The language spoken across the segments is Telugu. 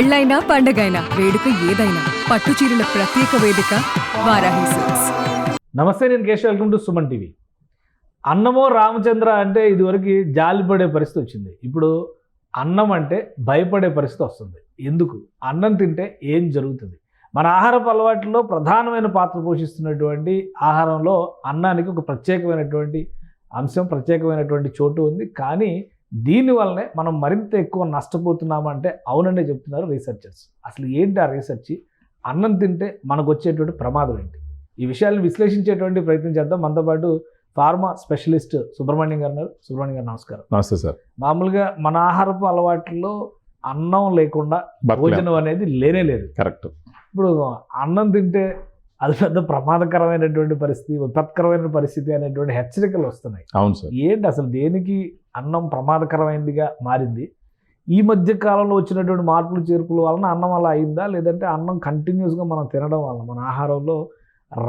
పెళ్ళైనా పండగైనా వేడుక ఏదైనా పట్టు చీరల ప్రత్యేక వేదిక వారాహి సిల్క్స్. నమస్తే, నేను Keshav. Welcome to Suman TV. అన్నమో రామచంద్ర అంటే ఇదివరకు జాలిపడే పరిస్థితి వచ్చింది. ఇప్పుడు అన్నం అంటే భయపడే పరిస్థితి వస్తుంది. ఎందుకు? అన్నం తింటే ఏం జరుగుతుంది? మన ఆహారపు అలవాట్లలో ప్రధానమైన పాత్ర పోషిస్తున్నటువంటి ఆహారంలో అన్నానికి ఒక ప్రత్యేకమైనటువంటి అంశం, ప్రత్యేకమైనటువంటి చోటు ఉంది. కానీ దీనివల్లనే మనం మరింత ఎక్కువ నష్టపోతున్నామంటే అవుననే చెప్తున్నారు రీసెర్చర్స్. అసలు ఏంటి ఆ రీసెర్చ్? అన్నం తింటే మనకు వచ్చేటువంటి ప్రమాదం ఏంటి? ఈ విషయాలను విశ్లేషించేటువంటి ప్రయత్నం చేద్దాం. మనతో పాటు ఫార్మా స్పెషలిస్ట్ సుబ్రహ్మణ్యం గారు ఉన్నారు. సుబ్రహ్మణ్యం గారు నమస్కారం. నమస్తే సార్. మామూలుగా మన ఆహారపు అలవాట్లలో అన్నం లేకుండా భోజనం అనేది లేనే లేదు. కరెక్ట్. ఇప్పుడు అన్నం తింటే అది పెద్ద ప్రమాదకరమైనటువంటి పరిస్థితి, విపత్కరమైన పరిస్థితి అనేటువంటి హెచ్చరికలు వస్తున్నాయి. అవును సార్. ఏంటి అసలు దేనికి అన్నం ప్రమాదకరమైనదిగా మారింది? ఈ మధ్య కాలంలో వచ్చినటువంటి మార్పులు చేర్పుల వలన అన్నం అలా అయిందా, లేదంటే అన్నం కంటిన్యూస్గా మనం తినడం వల్ల మన ఆహారంలో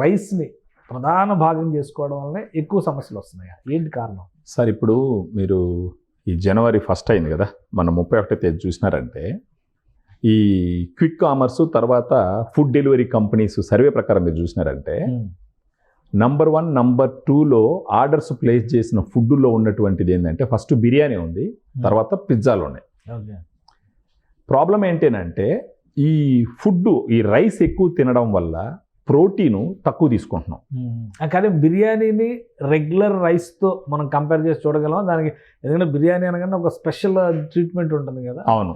రైస్ని ప్రధాన భాగం చేసుకోవడం వల్లనే ఎక్కువ సమస్యలు వస్తున్నాయా? ఏంటి కారణం? సార్, ఇప్పుడు మీరు ఈ జనవరి 1 అయింది కదా, మన 31వ తేదీ చూసినారంటే ఈ క్విక్ కామర్స్ తర్వాత ఫుడ్ డెలివరీ కంపెనీస్ సర్వే ప్రకారం మీరు చూసినారంటే నంబర్ 1, నంబర్ 2లో ఆర్డర్స్ ప్లేస్ చేసిన ఫుడ్లో ఉన్నటువంటిది ఏంటంటే ఫస్ట్ బిర్యానీ ఉంది, తర్వాత పిజ్జాలు ఉన్నాయి. ప్రాబ్లం ఏంటంటే ఈ ఫుడ్, ఈ రైస్ ఎక్కువ తినడం వల్ల ప్రోటీను తక్కువ తీసుకుంటున్నాం. కానీ బిర్యానీని రెగ్యులర్ రైస్తో మనం కంపేర్ చేసి చూడగలం. దానికి ఎందుకంటే బిర్యానీ అనగానే ఒక స్పెషల్ ట్రీట్మెంట్ ఉంటుంది కదా. అవును.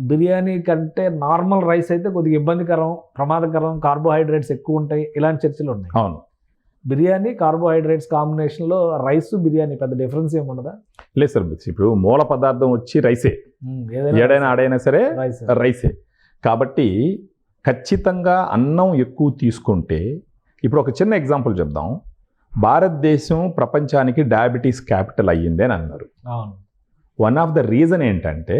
బిర్యానీ కంటే నార్మల్ రైస్ అయితే కొద్దిగా ఇబ్బందికరం, ప్రమాదకరం, కార్బోహైడ్రేట్స్ ఎక్కువ ఉంటాయి, ఇలాంటి చర్చలు ఉన్నాయి. అవును. బిర్యానీ కార్బోహైడ్రేట్స్ కాంబినేషన్లో రైస్ బిర్యానీ పెద్ద డిఫరెన్స్ ఏముండదా? లేదు సార్, ఇప్పుడు మూల పదార్థం వచ్చి రైసే, ఏడైనా ఆడైనా సరే రైసే. కాబట్టి ఖచ్చితంగా అన్నం ఎక్కువ తీసుకుంటే, ఇప్పుడు ఒక చిన్న ఎగ్జాంపుల్ చెప్దాం. భారతదేశం ప్రపంచానికి డయాబెటీస్ క్యాపిటల్ అయ్యింది అని అన్నారు. వన్ ఆఫ్ ద రీజన్ ఏంటంటే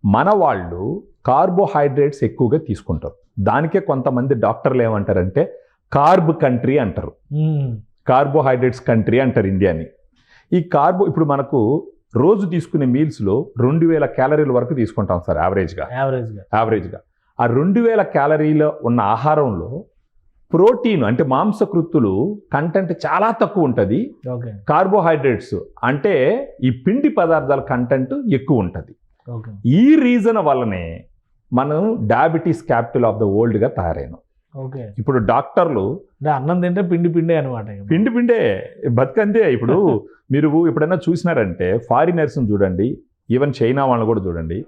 మన వాళ్ళు కార్బోహైడ్రేట్స్ ఎక్కువగా తీసుకుంటారు. దానికే కొంతమంది డాక్టర్లు ఏమంటారంటే కార్బ్ కంట్రీ అంటారు, కార్బోహైడ్రేట్స్ కంట్రీ అంటారు ఇండియాని. ఈ ఇప్పుడు మనకు రోజు తీసుకునే మీల్స్లో 2000 క్యాలరీల వరకు తీసుకుంటాం సార్ యావరేజ్గా. ఆ 2000 క్యాలరీలో ఉన్న ఆహారంలో ప్రోటీన్ అంటే మాంసకృత్తులు కంటెంట్ చాలా తక్కువ ఉంటుంది. కార్బోహైడ్రేట్స్ అంటే ఈ పిండి పదార్థాల కంటెంట్ ఎక్కువ ఉంటుంది. ఈ రీజన్ వల్లనే మనం డయాబెటీస్ క్యాపిటల్ ఆఫ్ ద వరల్డ్గా తయారైనాం. ఇప్పుడు డాక్టర్లు అన్నం తింటే పిండే అనమాట, పిండే బతుకంతే. ఇప్పుడు మీరు ఎప్పుడైనా చూసినారంటే ఫారినర్స్ని చూడండి, ఈవెన్ చైనా వాళ్ళని కూడా చూడండి,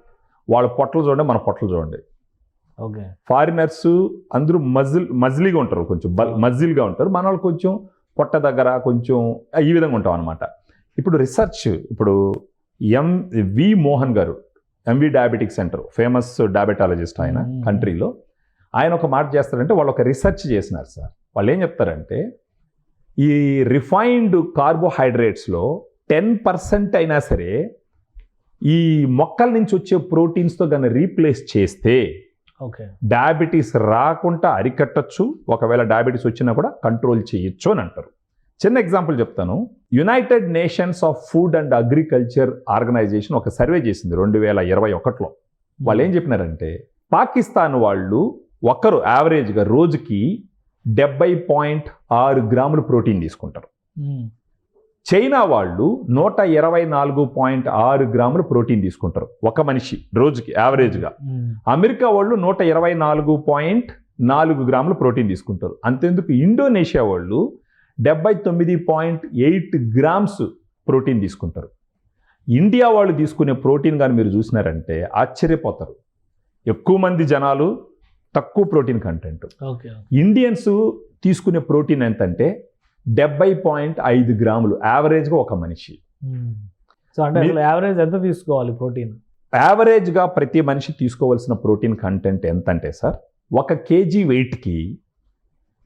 వాళ్ళ పొట్టలు చూడండి, మన పొట్టలు చూడండి. ఫారినర్స్ అందరూ మజిలీగా ఉంటారు, కొంచెం మజిల్గా ఉంటారు. మన వాళ్ళు కొంచెం పొట్ట దగ్గర కొంచెం ఈ విధంగా ఉంటాం అనమాట. ఇప్పుడు రీసెర్చ్, ఇప్పుడు వి మోహన్ గారు, MV diabetic centre, famous diabetologist ఆయన కంట్రీలో, ఆయన ఒక మాట చేస్తారంటే వాళ్ళు ఒక రీసెర్చ్ చేసినారు సార్. వాళ్ళు ఏం చెప్తారంటే ఈ రిఫైన్డ్ కార్బోహైడ్రేట్స్లో 10% అయినా సరే ఈ మొక్కల నుంచి వచ్చే ప్రోటీన్స్తో కానీ రీప్లేస్ చేస్తే డయాబెటీస్ రాకుండా అరికట్టచ్చు, ఒకవేళ డయాబెటీస్ వచ్చినా కూడా కంట్రోల్ చేయొచ్చు అని అంటారు. చిన్న ఎగ్జాంపుల్ చెప్తాను. United Nations of Food and Agriculture Organization ఒక సర్వే చేసింది 2021లో. వాళ్ళు ఏం చెప్పినారంటే పాకిస్తాన్ వాళ్ళు ఒకరు యావరేజ్గా రోజుకి 70.6 గ్రాములు ప్రోటీన్ తీసుకుంటారు. చైనా వాళ్ళు 124.6 గ్రాములు ప్రోటీన్ తీసుకుంటారు ఒక మనిషి రోజుకి యావరేజ్గా. అమెరికా వాళ్ళు 124.4 గ్రాములు ప్రోటీన్ తీసుకుంటారు. అంతెందుకు ఇండోనేషియా వాళ్ళు 79.8 గ్రామ్స్ ప్రోటీన్ తీసుకుంటారు. ఇండియా వాళ్ళు తీసుకునే ప్రోటీన్ కానీ మీరు చూసినారంటే ఆశ్చర్యపోతారు. ఎక్కువ మంది జనాలు, తక్కువ ప్రోటీన్ కంటెంట్. ఇండియన్స్ తీసుకునే ప్రోటీన్ ఎంతంటే 70.5 గ్రాములు యావరేజ్గా ఒక మనిషి. సో అంటే యావరేజ్ ఎంత తీసుకోవాలి ప్రోటీన్? యావరేజ్గా ప్రతి మనిషి తీసుకోవాల్సిన ప్రోటీన్ కంటెంట్ ఎంత అంటే సార్, 1 kg వెయిట్కి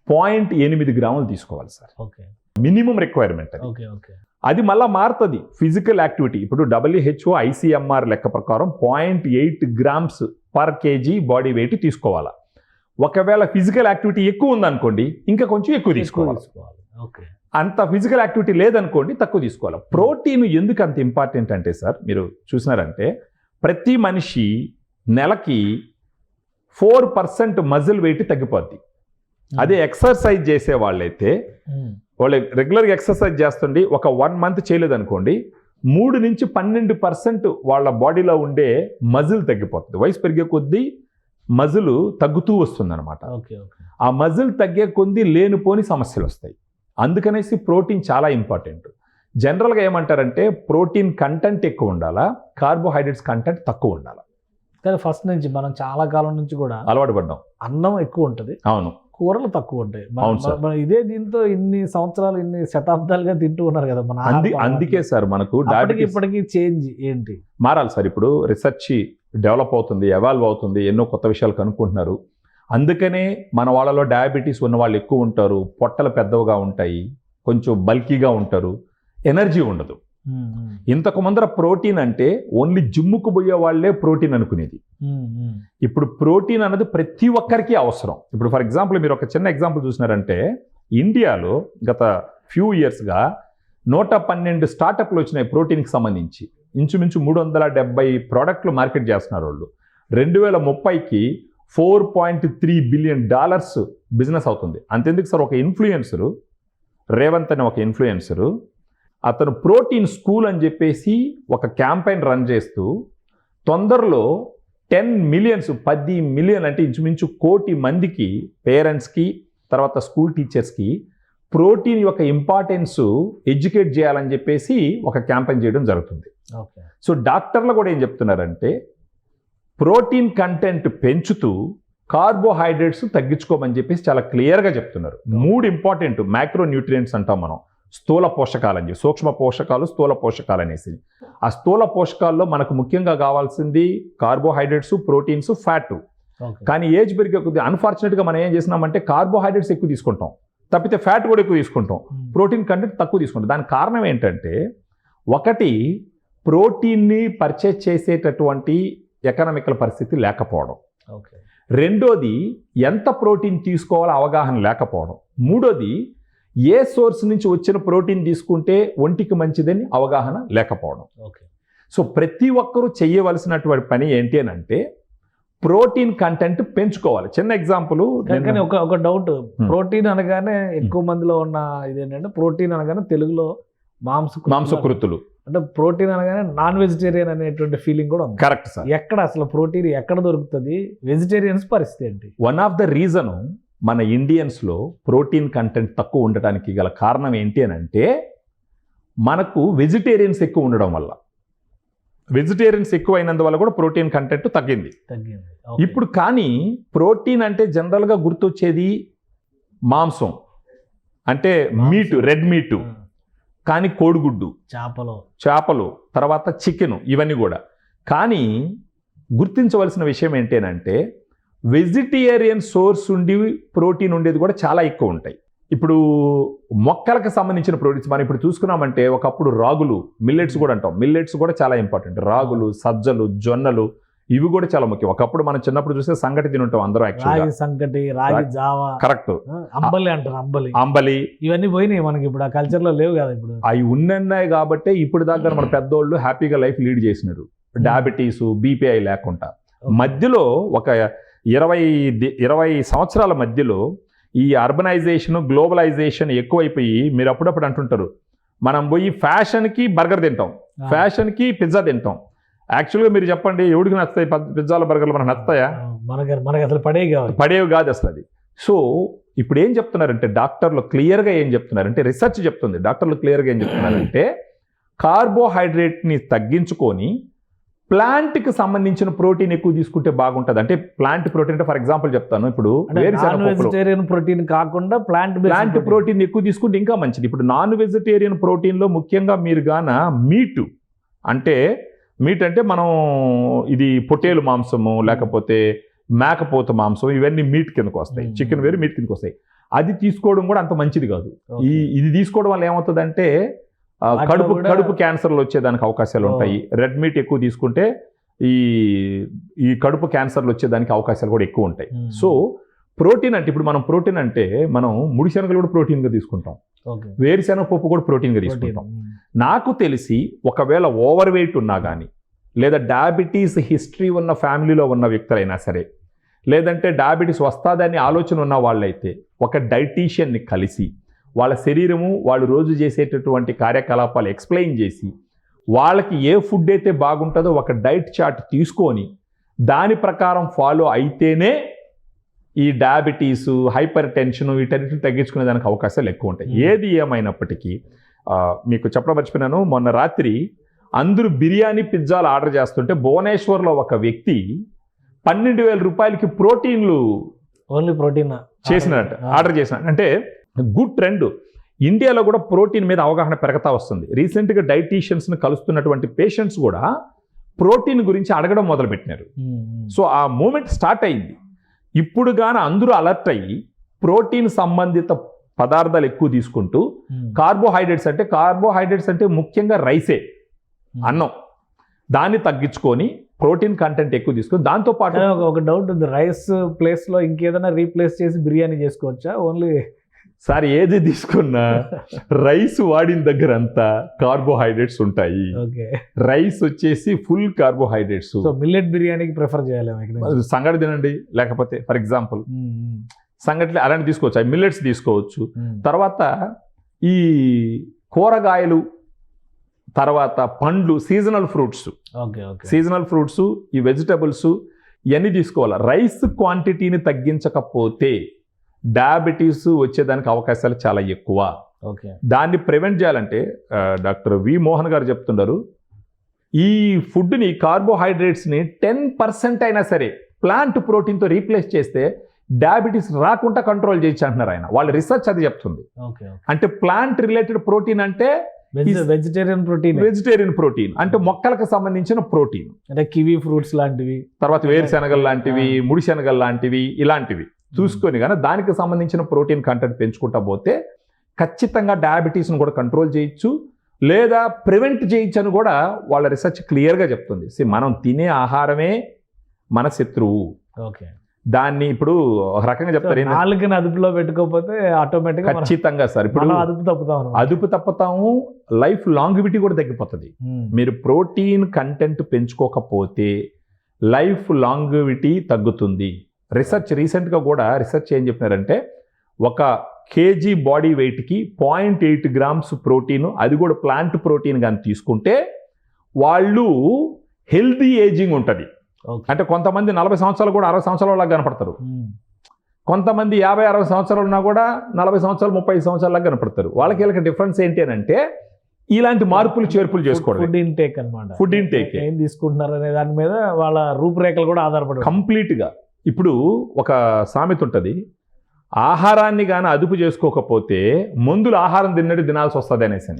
0.8 గ్రాములు తీసుకోవాలి సార్. మినిమం రిక్వైర్మెంట్ అది. అది మళ్ళీ మారుతుంది ఫిజికల్ యాక్టివిటీ. ఇప్పుడు WHO ICMR లెక్క ప్రకారం 0.8 grams per KG body weight తీసుకోవాలా. ఒకవేళ ఫిజికల్ యాక్టివిటీ ఎక్కువ ఉందనుకోండి ఇంకా కొంచెం ఎక్కువ తీసుకోవాలి. అంత ఫిజికల్ యాక్టివిటీ లేదనుకోండి తక్కువ తీసుకోవాలి. ప్రోటీన్ ఎందుకు అంత ఇంపార్టెంట్ అంటే సార్, మీరు చూసినారంటే ప్రతి మనిషి నెలకి 4% మజిల్ వెయిట్ తగ్గిపోద్ది. అదే ఎక్సర్సైజ్ చేసే వాళ్ళైతే వాళ్ళు రెగ్యులర్గా ఎక్సర్సైజ్ చేస్తుండి ఒక 1 మంత్ చేయలేదు అనుకోండి, 3 నుంచి 12% వాళ్ళ బాడీలో ఉండే మజిల్ తగ్గిపోతుంది. వయసు పెరిగే కొద్దీ మజిల్ తగ్గుతూ వస్తుంది అనమాట. ఆ మజిల్ తగ్గే కొద్దీ లేనిపోని సమస్యలు వస్తాయి. అందుకనేసి ప్రోటీన్ చాలా ఇంపార్టెంట్. జనరల్గా ఏమంటారంటే ప్రోటీన్ కంటెంట్ ఎక్కువ ఉండాలా, కార్బోహైడ్రేట్స్ కంటెంట్ తక్కువ ఉండాలా. కానీ ఫస్ట్ నుంచి మనం చాలా కాలం నుంచి కూడా అలవాటు పడ్డాం. అన్నం ఎక్కువ ఉంటుంది, అవును, కూరలు తక్కువ ఉంటాయి. అవును సార్. ఇదే దీంతో ఇన్ని సంవత్సరాలు ఇన్ని శతాబ్దాలుగా తింటూ ఉన్నారు కదా మన అందుకే సార్ మనకు ఇప్పటికీ చేంజ్ ఏంటి మారాలి సార్. ఇప్పుడు రీసెర్చ్ డెవలప్ అవుతుంది, ఎవాల్వ్ అవుతుంది, ఎన్నో కొత్త విషయాలు కనుక్కుంటున్నారు. అందుకనే మన వాళ్ళలో డయాబెటీస్ ఉన్న వాళ్ళు ఎక్కువ ఉంటారు, పొట్టలు పెద్దవిగా ఉంటాయి, కొంచెం బల్కీగా ఉంటారు, ఎనర్జీ ఉండదు. ఇంతకు ముందర ప్రోటీన్ అంటే ఓన్లీ జిమ్ముకు పోయే వాళ్ళే ప్రోటీన్ అనుకునేది. ఇప్పుడు ప్రోటీన్ అన్నది ప్రతి ఒక్కరికి అవసరం. ఇప్పుడు ఫర్ ఎగ్జాంపుల్ మీరు ఒక చిన్న ఎగ్జాంపుల్ చూసినారంటే ఇండియాలో గత ఫ్యూ ఇయర్స్గా 112 స్టార్టప్లు వచ్చినాయి ప్రోటీన్కి సంబంధించి. ఇంచుమించు 370 ప్రోడక్ట్లు మార్కెట్ చేస్తున్నారు వాళ్ళు. 2030కి $4.3 బిలియన్ బిజినెస్ అవుతుంది. అంతెందుకు సార్, ఒక ఇన్ఫ్లుయెన్సరు రేవంత్ అనే ఒక ఇన్ఫ్లుయెన్సరు అతను ప్రోటీన్ స్కూల్ అని చెప్పేసి ఒక క్యాంపెయిన్ రన్ చేస్తూ తొందరలో 10 మిలియన్ అంటే ఇంచుమించు 1 కోటి మందికి పేరెంట్స్కి తర్వాత స్కూల్ టీచర్స్కి ప్రోటీన్ యొక్క ఇంపార్టెన్స్ ఎడ్యుకేట్ చేయాలని చెప్పేసి ఒక క్యాంపెయిన్ చేయడం జరుగుతుంది. సో డాక్టర్లు కూడా ఏం చెప్తున్నారంటే ప్రోటీన్ కంటెంట్ పెంచుతూ కార్బోహైడ్రేట్స్ తగ్గించుకోమని చెప్పేసి చాలా క్లియర్గా చెప్తున్నారు. 3 ఇంపార్టెంట్ మైక్రో న్యూట్రియంట్స్ అంటాం మనం, స్థూల పోషకాలు అని చెప్పి, సూక్ష్మ పోషకాలు, స్థూల పోషకాలు అనేసి. ఆ స్థూల పోషకాల్లో మనకు ముఖ్యంగా కావాల్సింది కార్బోహైడ్రేట్స్, ప్రోటీన్స్, ఫ్యాట్. కానీ ఏజ్ పెరిగే కొద్దిగా అన్ఫార్చునేట్గా మనం ఏం చేసినామంటే కార్బోహైడ్రేట్స్ ఎక్కువ తీసుకుంటాం, తప్పితే ఫ్యాట్ కూడా ఎక్కువ తీసుకుంటాం, ప్రోటీన్ కంటెంట్ తక్కువ తీసుకుంటాం. దానికి కారణం ఏంటంటే ఒకటి ప్రోటీన్ని పర్చేజ్ చేసేటటువంటి ఎకనామికల్ పరిస్థితి లేకపోవడం, రెండోది ఎంత ప్రోటీన్ తీసుకోవాలో అవగాహన లేకపోవడం, మూడోది ఏ సోర్స్ నుంచి వచ్చిన ప్రోటీన్ తీసుకుంటే ఒంటికి మంచిదని అవగాహన లేకపోవడం. సో ప్రతి ఒక్కరూ చేయవలసినటువంటి పని ఏంటి అని అంటే ప్రోటీన్ కంటెంట్ పెంచుకోవాలి. చిన్న ఎగ్జాంపుల్, ఒక డౌట్, ప్రోటీన్ అనగానే ఎక్కువ మందిలో ఉన్న ఇదేంటంటే ప్రోటీన్ అనగానే తెలుగులో మాంసకృతులు అంటే ప్రోటీన్ అనగానే నాన్ వెజిటేరియన్ అనేటువంటి ఫీలింగ్ కూడా ఉంది. Correct sir. ఎక్కడ అసలు ప్రోటీన్ ఎక్కడ దొరుకుతుంది, వెజిటేరియన్స్ పరిస్థితి ఏంటి? వన్ ఆఫ్ ద రీజన్ మన ఇండియన్స్లో ప్రోటీన్ కంటెంట్ తక్కువ ఉండటానికి గల కారణం ఏంటి అని అంటే మనకు వెజిటేరియన్స్ ఎక్కువ ఉండడం వల్ల, వెజిటేరియన్స్ ఎక్కువ అయినందువల్ల కూడా ప్రోటీన్ కంటెంట్ తగ్గింది. ఇప్పుడు కానీ ప్రోటీన్ అంటే జనరల్గా గుర్తొచ్చేది మాంసం అంటే మీటు, రెడ్ మీటు, కానీ కోడిగుడ్డు, చేపలు, తర్వాత చికెన్, ఇవన్నీ కూడా. కానీ గుర్తించవలసిన విషయం ఏంటంటే వెజిటేరియన్ సోర్స్ ఉండి ప్రోటీన్ ఉండేది కూడా చాలా ఎక్కువ ఉంటాయి. ఇప్పుడు మొక్కలకు సంబంధించిన ప్రోటీన్స్ మనం ఇప్పుడు చూసుకున్నామంటే ఒకప్పుడు రాగులు, మిల్లెట్స్ కూడా అంటాం, మిల్లెట్స్ కూడా చాలా ఇంపార్టెంట్. రాగులు, సజ్జలు, జొన్నలు ఇవి కూడా చాలా ముఖ్యం. ఒకప్పుడు మనం చిన్నప్పుడు చూస్తే సంగటి తినుంటాం అందరం. యాక్చువల్లీ సంగటి, రాగి జావా, కరెక్ట్, అంబలి అంటారు, అంబలి ఇవన్నీ పోయినాయి మనకి, ఇప్పుడు ఆ కల్చర్ లో లేవు కదా. ఇప్పుడు అవి ఉన్నాయి కాబట్టి ఇప్పుడు దాకా మన పెద్దోళ్ళు హ్యాపీగా లైఫ్ లీడ్ చేసినారు, డయాబెటీస్, బీపీఐ లేకుండా. మధ్యలో ఒక 20 సంవత్సరాల మధ్యలో ఈ అర్బనైజేషన్, గ్లోబలైజేషన్ ఎక్కువైపోయి మీరు అప్పుడప్పుడు అంటుంటారు మనం పోయి ఫ్యాషన్కి బర్గర్ తింటాం, ఫ్యాషన్కి పిజ్జా తింటాం. యాక్చువల్గా మీరు చెప్పండి, ఎవరికి నచ్చుతాయి పిజ్జాలు, బర్గర్లు? మనకు నచ్చుతాయా? మనకి అసలు పడేవి కాదు అసలు అది. సో ఇప్పుడు ఏం చెప్తున్నారంటే డాక్టర్లు క్లియర్గా ఏం చెప్తున్నారంటే, రీసెర్చ్ చెప్తుంది, డాక్టర్లు క్లియర్గా ఏం చెప్తున్నారంటే కార్బోహైడ్రేట్ని తగ్గించుకొని ప్లాంట్కి సంబంధించిన ప్రోటీన్ ఎక్కువ తీసుకుంటే బాగుంటుంది. అంటే ప్లాంట్ ప్రోటీన్ అంటే ఫర్ ఎగ్జాంపుల్ చెప్తాను, ఇప్పుడు వెజిటేరియన్ ప్రోటీన్ కాకుండా ప్లాంట్ ప్రోటీన్ ఎక్కువ తీసుకుంటే ఇంకా మంచిది. ఇప్పుడు నాన్ వెజిటేరియన్ ప్రోటీన్లో ముఖ్యంగా మీరు గాన మీట్ అంటే మనం ఇది పొట్టేలు మాంసము లేకపోతే మేకపోత మాంసం ఇవన్నీ మీట్ కిందకు వస్తాయి, చికెన్ వేరు మీట్ కిందకు వస్తాయి. అది తీసుకోవడం కూడా అంత మంచిది కాదు. ఇది తీసుకోవడం వల్ల ఏమవుతుందంటే కడుపు క్యాన్సర్లు వచ్చేదానికి అవకాశాలు ఉంటాయి. రెడ్ మీట్ ఎక్కువ తీసుకుంటే ఈ కడుపు క్యాన్సర్లు వచ్చేదానికి అవకాశాలు కూడా ఎక్కువ ఉంటాయి. సో ప్రోటీన్ అంటే ఇప్పుడు మనం ప్రోటీన్ అంటే మనం ముడిశనగలు కూడా ప్రోటీన్గా తీసుకుంటాం, వేరుశనగ పప్పు కూడా ప్రోటీన్గా తీసుకుంటాం. నాకు తెలిసి ఒకవేళ ఓవర్ వెయిట్ ఉన్నా కానీ లేదా డయాబెటీస్ హిస్టరీ ఉన్న ఫ్యామిలీలో ఉన్న వ్యక్తులైనా సరే లేదంటే డయాబెటీస్ వస్తుందని ఆలోచన ఉన్న వాళ్ళైతే ఒక డైటీషియన్ని కలిసి వాళ్ళ శరీరము వాళ్ళు రోజు చేసేటటువంటి కార్యకలాపాలు ఎక్స్ప్లెయిన్ చేసి వాళ్ళకి ఏ ఫుడ్ అయితే బాగుంటుందో ఒక డైట్ చార్ట్ తీసుకొని దాని ప్రకారం ఫాలో అయితేనే ఈ డయాబెటీస్, హైపర్ టెన్షన్ వీటన్నిటిని తగ్గించుకునే దానికి అవకాశాలు ఎక్కువ ఉంటాయి. ఏది ఏమైనప్పటికీ మీకు చెప్పడం మర్చిపోయినాను, మొన్న రాత్రి అందరూ బిర్యానీ, పిజ్జాలు ఆర్డర్ చేస్తుంటే భువనేశ్వర్లో ఒక వ్యక్తి 12,000 రూపాయలకి ప్రోటీన్లు ఓన్లీ ప్రోటీన్ చేసినట్టు ఆర్డర్ చేసినట్టు. అంటే గుడ్ ట్రెండ్. ఇండియాలో కూడా ప్రోటీన్ మీద అవగాహన పెరుగుతా వస్తుంది. రీసెంట్గా డైటీషియన్స్ని కలుస్తున్నటువంటి పేషెంట్స్ కూడా ప్రోటీన్ గురించి అడగడం మొదలుపెట్టినారు. సో ఆ మూమెంట్ స్టార్ట్ అయింది. ఇప్పుడు కానీ అందరూ అలర్ట్ అయ్యి ప్రోటీన్ సంబంధిత పదార్థాలు ఎక్కువ తీసుకుంటూ కార్బోహైడ్రేట్స్ అంటే ముఖ్యంగా రైసే, అన్నం, దాన్ని తగ్గించుకొని ప్రోటీన్ కంటెంట్ ఎక్కువ తీసుకొని దాంతోపాటు ఒక డౌట్ ఉంది, రైస్ ప్లేస్లో ఇంకేదైనా రీప్లేస్ చేసి బిర్యానీ చేసుకోవచ్చా? ఓన్లీ సార్ ఏది తీసుకున్నా రైస్ వాడిన దగ్గర అంతా కార్బోహైడ్రేట్స్ ఉంటాయి. రైస్ వచ్చేసి ఫుల్ కార్బోహైడ్రేట్స్. సో మిల్లెట్ బిర్యానీకి ప్రిఫర్ చేయాలి. సంగటి తినండి, లేకపోతే ఫర్ ఎగ్జాంపుల్ సంగటి అలాంటి తీసుకోవచ్చు, మిల్లెట్స్ తీసుకోవచ్చు. తర్వాత ఈ కూరగాయలు, తర్వాత పండ్లు, సీజనల్ ఫ్రూట్స్, ఈ వెజిటబుల్స్ ఇవన్నీ తీసుకోవాలి. రైస్ క్వాంటిటీని తగ్గించకపోతే డయాబెటీస్ వచ్చేదానికి అవకాశాలు చాలా ఎక్కువ. దాన్ని ప్రివెంట్ చేయాలంటే డాక్టర్ వి మోహన్ గారు చెప్తున్నారు, ఈ ఫుడ్ని, కార్బోహైడ్రేట్స్ని 10% అయినా సరే ప్లాంట్ ప్రోటీన్తో రీప్లేస్ చేస్తే డయాబెటీస్ రాకుండా కంట్రోల్ చేయొచ్చు అంటున్నారు ఆయన. వాళ్ళ రీసెర్చ్ అది చెప్తుంది. అంటే ప్లాంట్ రిలేటెడ్ ప్రోటీన్ అంటే వెజిటేరియన్ ప్రోటీన్ అంటే మొక్కలకు సంబంధించిన ప్రోటీన్, అంటే కివీ ఫ్రూట్స్ లాంటివి, తర్వాత వేరుశెనగలు లాంటివి, ముడిశెనగలు లాంటివి, ఇలాంటివి చూసుకొని కానీ దానికి సంబంధించిన ప్రోటీన్ కంటెంట్ పెంచుకుంటా పోతే ఖచ్చితంగా డయాబెటీస్ని కూడా కంట్రోల్ చేయొచ్చు, లేదా ప్రివెంట్ చేయొచ్చు అని కూడా వాళ్ళ రీసెర్చ్ క్లియర్గా చెప్తుంది. మనం తినే ఆహారమే మన శత్రువు. దాన్ని ఇప్పుడు ఒక రకంగా చెప్తారు, నాలుగుని అదుపులో పెట్టుకోకపోతే ఆటోమేటిక్ ఖచ్చితంగా సార్ ఇప్పుడు అదుపు తప్పుతాము, లైఫ్ లాంగివిటీ కూడా తగ్గిపోతుంది. మీరు ప్రోటీన్ కంటెంట్ పెంచుకోకపోతే లైఫ్ లాంగివిటీ తగ్గుతుంది. రీసెంట్గా కూడా రీసెర్చ్ ఏం చెప్పినారంటే, ఒక కేజీ బాడీ వెయిట్కి 0.8 గ్రామ్స్ ప్రోటీన్, అది కూడా ప్లాంట్ ప్రోటీన్ కానీ తీసుకుంటే వాళ్ళు హెల్తీ ఏజింగ్ ఉంటుంది. అంటే కొంతమంది 40 సంవత్సరాలు కూడా 60 సంవత్సరాల లాగా కనపడతారు, కొంతమంది 50-60 సంవత్సరాలు ఉన్నా కూడా 40 సంవత్సరాలు 30 సంవత్సరాల లాగా కనపడతారు. వాళ్ళకి డిఫరెన్స్ ఏంటి అని అంటే ఇలాంటి మార్పులు చేర్పులు చేసుకోవడం. ఫుడ్ ఇంటేక్ ఏం తీసుకుంటున్నారు అనే దాని మీద వాళ్ళ రూపురేఖలు కూడా ఆధారపడి కంప్లీట్గా. ఇప్పుడు ఒక సామెత ఉంటుంది, ఆహారాన్ని కానీ అదుపు చేసుకోకపోతే మందులు ఆహారం తినాల్సి వస్తుంది అనేసి.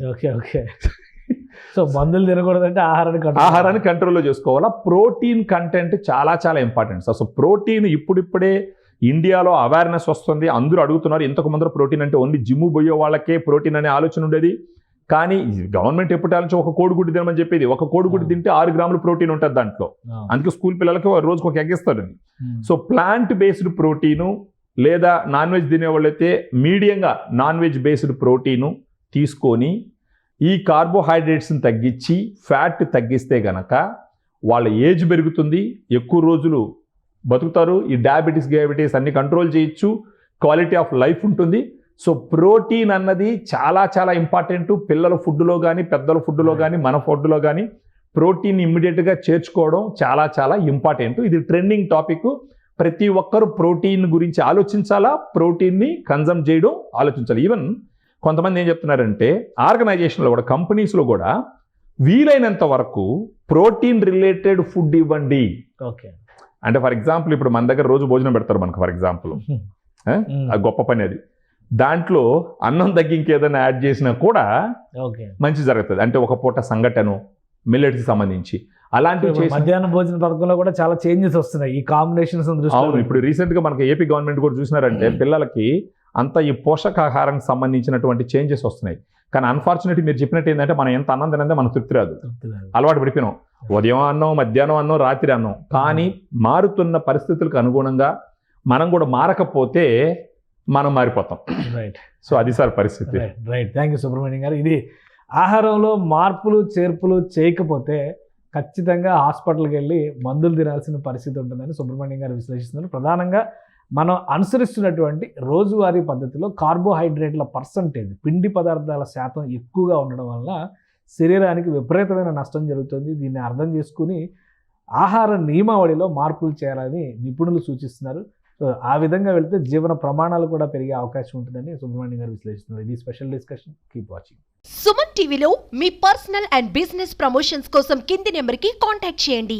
సో మందులు తినకూడదంటే ఆహారాన్ని కంట్రోల్లో చేసుకోవాలా. ప్రోటీన్ కంటెంట్ చాలా చాలా ఇంపార్టెంట్. అసలు ప్రోటీన్ ఇప్పుడిప్పుడే ఇండియాలో అవేర్నెస్ వస్తుంది, అందరూ అడుగుతున్నారు. ఇంతకు ముందర ప్రోటీన్ అంటే ఓన్లీ జిమ్ పోయే వాళ్ళకే ప్రోటీన్ అనే ఆలోచన ఉండేది. కానీ గవర్నమెంట్ ఎప్పుడు నుంచి ఒక కోడిగుడ్డు తినమని చెప్పేది. ఒక కోడిగుడ్డు తింటే 6 గ్రాముల ప్రోటీన్ ఉంటుంది దాంట్లో. అందుకే స్కూల్ పిల్లలకి రోజుకి ఒక ఎగ్ ఇస్తారు. సో ప్లాంట్ బేస్డ్ ప్రోటీను, లేదా నాన్ వెజ్ తినేవాళ్ళైతే మీడియంగా నాన్ వెజ్ బేస్డ్ ప్రోటీను తీసుకొని ఈ కార్బోహైడ్రేట్స్ని తగ్గించి ఫ్యాట్ తగ్గిస్తే గనక వాళ్ళ ఏజ్ పెరుగుతుంది, ఎక్కువ రోజులు బతుకుతారు, ఈ డయాబెటీస్ అన్ని కంట్రోల్ చేయొచ్చు, క్వాలిటీ ఆఫ్ లైఫ్ ఉంటుంది. సో ప్రోటీన్ అన్నది చాలా చాలా ఇంపార్టెంట్. పిల్లల ఫుడ్లో కానీ, పెద్దల ఫుడ్లో కానీ, మన ఫుడ్లో కానీ ప్రోటీన్ ఇమ్మీడియట్గా చేర్చుకోవడం చాలా చాలా ఇంపార్టెంట్. ఇది ట్రెండింగ్ టాపిక్. ప్రతి ఒక్కరు ప్రోటీన్ గురించి ఆలోచించాలా, ప్రోటీన్ని కన్జమ్ చేయడం ఆలోచించాలి. ఈవెన్ కొంతమంది ఏం చెప్తున్నారంటే ఆర్గనైజేషన్లో కూడా, కంపెనీస్లో కూడా వీలైనంత వరకు ప్రోటీన్ రిలేటెడ్ ఫుడ్ ఇవ్వండి. అంటే ఫర్ ఎగ్జాంపుల్ ఇప్పుడు మన దగ్గర రోజు భోజనం పెడతారు మనకు, ఫర్ ఎగ్జాంపుల్ అది గొప్ప పని. అది దాంట్లో అన్నం తగ్గి ఇంకేదైనా యాడ్ చేసినా కూడా మంచి జరుగుతుంది. అంటే ఒక పూట సంఘటన మిల్లెట్స్కి సంబంధించి అలాంటివి. మధ్యాహ్న భోజన పథకంలో కూడా చాలా చేంజెస్ వస్తున్నాయి ఈ కాంబినేషన్స్. అవును, ఇప్పుడు రీసెంట్గా మనకి ఏపీ గవర్నమెంట్ కూడా చూసినారంటే పిల్లలకి అంత ఈ పోషకాహారానికి సంబంధించినటువంటి చేంజెస్ వస్తున్నాయి. కానీ అన్ఫార్చునేట్లీ మీరు చెప్పినట్టు ఏంటంటే మనం ఎంత అన్నం తినందే మనకు తృప్తి రాదు, అలవాటు పడిపోయినాం. ఉదయం అన్నం, మధ్యాహ్నం అన్నం, రాత్రి అన్నం. కానీ మారుతున్న పరిస్థితులకు అనుగుణంగా మనం కూడా మారకపోతే మనం మారిపోతాం. రైట్. సో అది సార్ పరిస్థితి. రైట్. థ్యాంక్ యూ సుబ్రహ్మణ్యం గారు. ఇది ఆహారంలో మార్పులు చేర్పులు చేయకపోతే ఖచ్చితంగా హాస్పిటల్కి వెళ్ళి మందులు తినాల్సిన పరిస్థితి ఉంటుందని సుబ్రహ్మణ్యం గారు విశ్లేషిస్తున్నారు. ప్రధానంగా మనం అనుసరిస్తున్నటువంటి రోజువారీ పద్ధతిలో కార్బోహైడ్రేట్ల పర్సంటేజ్, పిండి పదార్థాల శాతం ఎక్కువగా ఉండడం వల్ల శరీరానికి విపరీతమైన నష్టం జరుగుతుంది. దీన్ని అర్థం చేసుకుని ఆహార నియమావళిలో మార్పులు చేయాలని నిపుణులు సూచిస్తున్నారు. సో ఆ విధంగా వెళ్తే జీవన ప్రమాణాలు కూడా పెరిగే అవకాశం ఉంటుందని సుబ్రహ్మణ్యం గారు విశ్లేషిస్తున్నారు. ఇది special discussion. Keep watching. Suman టీవీలో మీ పర్సనల్ అండ్ బిజినెస్ ప్రమోషన్స్ కోసం కింది నెంబర్కి కాంటాక్ట్ చేయండి.